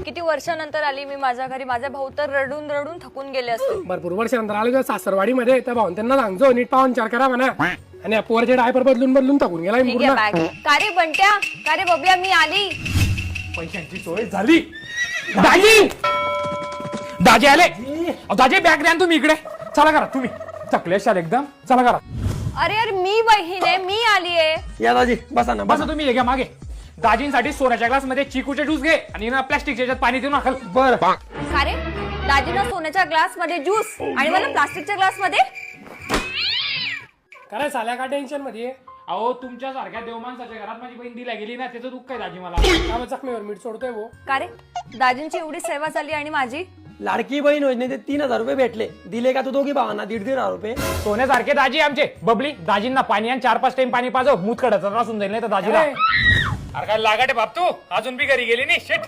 किती वर्षानंतर आली मी माझ्या घरी. माझे भाऊ तर रडून रडून थकून गेले असते. भरपूर वर्षानंतर आलो सासरवाडीमध्ये त्या भाऊन त्यांना सांगतो नीट पाहुणचार करा म्हणा. आणि पोरचे डायपर बदलून थकून गेला ठीक आहे बॅग. का रे बंट्या, का रे बबल्या, मी आली. पैशांची सोय झाली. दाजी दाजी आले. दाजी बॅग द्या तुम्ही इकडे. चला करा तुम्ही थकलेशाल एकदम. चला करा. अरे यार मी बहीण आहे, मी आली आहे. या दाजी बसा ना बस तुम्ही हे घ्या मागे. दाजींसाठी सोन्याच्या ग्लास मध्ये चिकूचे ज्यूस घे आणि ना प्लास्टिकच्या याच्यात पाणी देऊन टाकल. बर का रे दाजीला सोन्याच्या ग्लास मध्ये ज्यूस आणि मला प्लास्टिकच्या ग्लास मध्ये. काय साल्या का टेन्शन मध्ये अहो तुमच्या सारख्या देवमाणसाच्या घरात माझी बहीण दिला गेली ना, त्याचं दुःख आहे दाजी मला. काय जखमीवर मीठ सोडतोय वो. का रे दाजींची एवढी सेवा झाली आणि माझी. लाडकी बहीण योजनेचे 3,000 रुपये भेटले. दिले का तू दोघी भावांना 1,500 रुपये. सोन्यासारखे दाजी आमचे. बबली दाजींना पाणी आणि 4-5 टाइम पाणी पाजव. मूत कडचा त्रास होऊन जाईल नाही तर दाजीला. अरे काय लागाटे बाप तू अजून बी घरी गेली नाही. शेट